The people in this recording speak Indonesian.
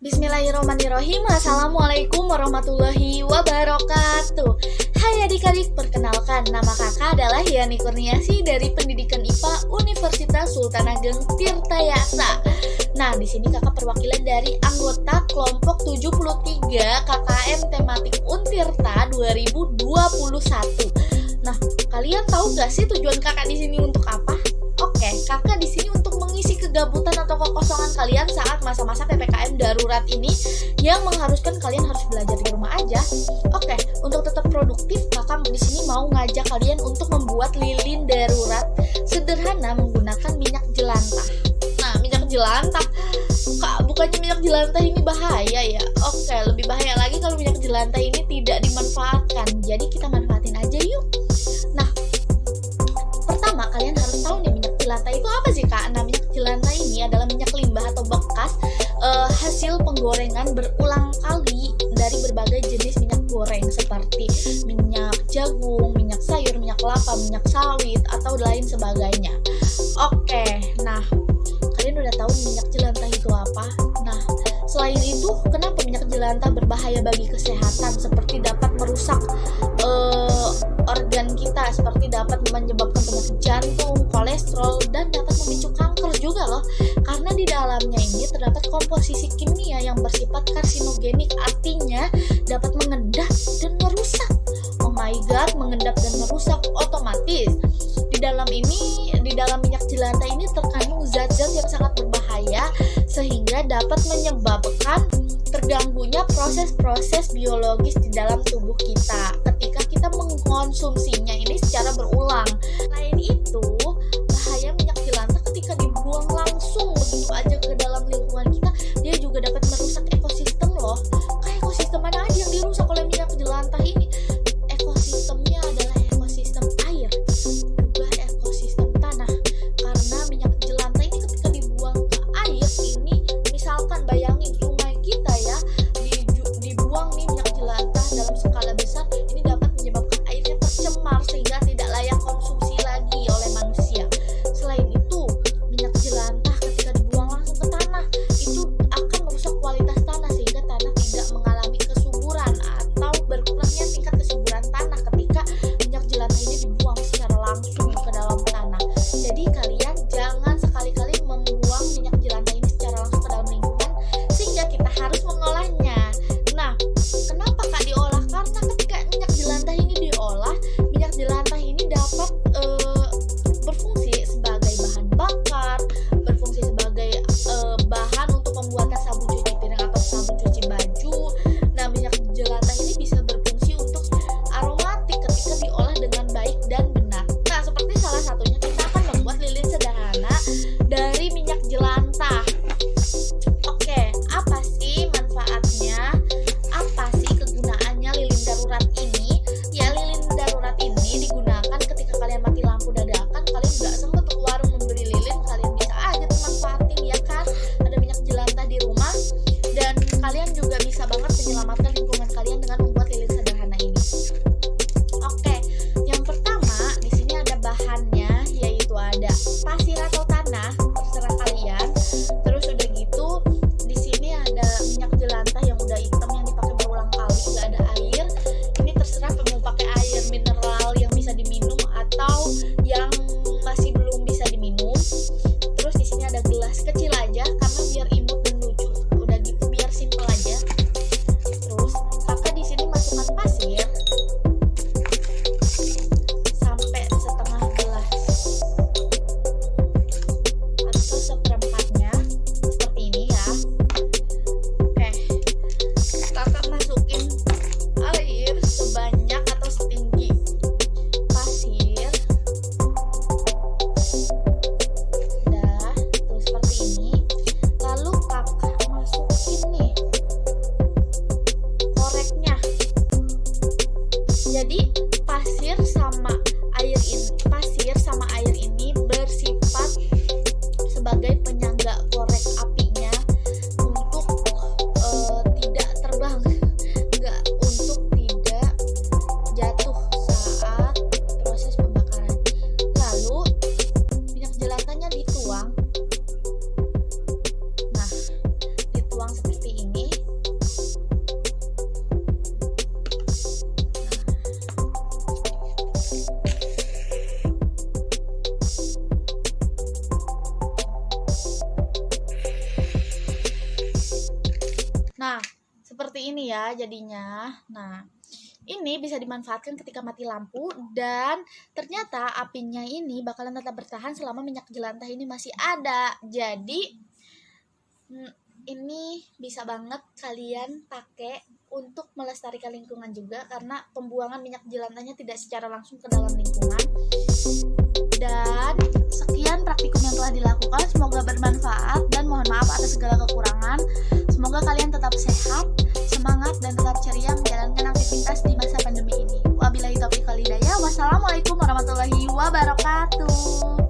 Bismillahirrahmanirrahim. Assalamualaikum warahmatullahi wabarakatuh. Hai adik-adik, perkenalkan nama kakak adalah Yani Kurniasi dari Pendidikan IPA Universitas Sultan Ageng Tirtayasa. Nah, di sini kakak perwakilan dari anggota kelompok 73 KKM Tematik Untirta 2021. Nah, kalian tahu gak sih tujuan kakak di sini untuk apa? Oke, kakak di sini untuk mengisi kegabutan atau kekosongan kalian saat masa-masa PPKM darurat ini yang mengharuskan kalian harus belajar di rumah aja. Oke, untuk tetap produktif, kakak di sini mau ngajak kalian untuk membuat lilin darurat sederhana menggunakan minyak jelantah. Nah, minyak jelantah, kak, bukannya minyak jelantah ini bahaya ya? Oke, lebih bahaya lagi kalau minyak jelantah ini tidak dimanfaatkan. Jadi kita manfaatin aja yuk. Nah, pertama kalian harus tahu nih minyak jelantah itu apa sih kak? Nah, minyak jelantah ini adalah minyak limbah atau bekas hasil penggorengan berulang kali dari berbagai jenis minyak goreng seperti minyak jagung, minyak sayur, minyak kelapa, minyak sawit, atau lain sebagainya. Oke, nah kalian udah tahu minyak jelantah itu apa? Nah, selain itu, kenapa minyak jelantah berbahaya bagi kesehatan? Seperti dapat merusak organ kita, seperti dapat menyebabkan penyakit jantung, kolesterol, dan dapat memicu kanker juga loh. Karena di dalamnya ini terdapat komposisi kimia yang bersifat karsinogenik, artinya dapat mengendap dan merusak. Oh my god, mengendap dan merusak otomatis. Di dalam minyak jelantah ini terkandung zat-zat yang sangat berbahaya sehingga dapat menyebabkan terganggunya proses-proses biologis di dalam tubuh kita ketika kita mengkonsumsinya ini secara berulang. Selain itu, bahaya minyak jelantah ketika dibuang langsung begitu aja ke dalam lingkungan kita, dia juga dapat merusak ekosistem loh. Kayak ekosistem mana aja yang dirusak oleh minyak jelantah ini? Ekosistemnya adalah ekosistem air, juga ekosistem tanah. Karena minyak jelantah ini ketika dibuang ke air ini, misalkan bayangin sungai kita ya, dibuang nih minyak jelantah dalam skala besar, ini dapat menyebabkan airnya tercemar sehingga tidak layak konsumsi lagi oleh manusia. Selain itu, minyak jelantah ketika dibuang langsung ke tanah, seperti ini ya jadinya. Nah, ini bisa dimanfaatkan ketika mati lampu dan ternyata apinya ini bakalan tetap bertahan selama minyak jelantah ini masih ada. Jadi ini bisa banget kalian pakai untuk melestarikan lingkungan juga karena pembuangan minyak jelantahnya tidak secara langsung ke dalam lingkungan. Dan sekian praktikum yang telah dilakukan, semoga bermanfaat dan mohon maaf atas segala kekurangan. Semoga kalian tetap sehat, semangat dan tetap ceria menjalankan aktivitas di masa pandemi ini. Wabillahi taufiq wal hidayah. Wassalamualaikum warahmatullahi wabarakatuh.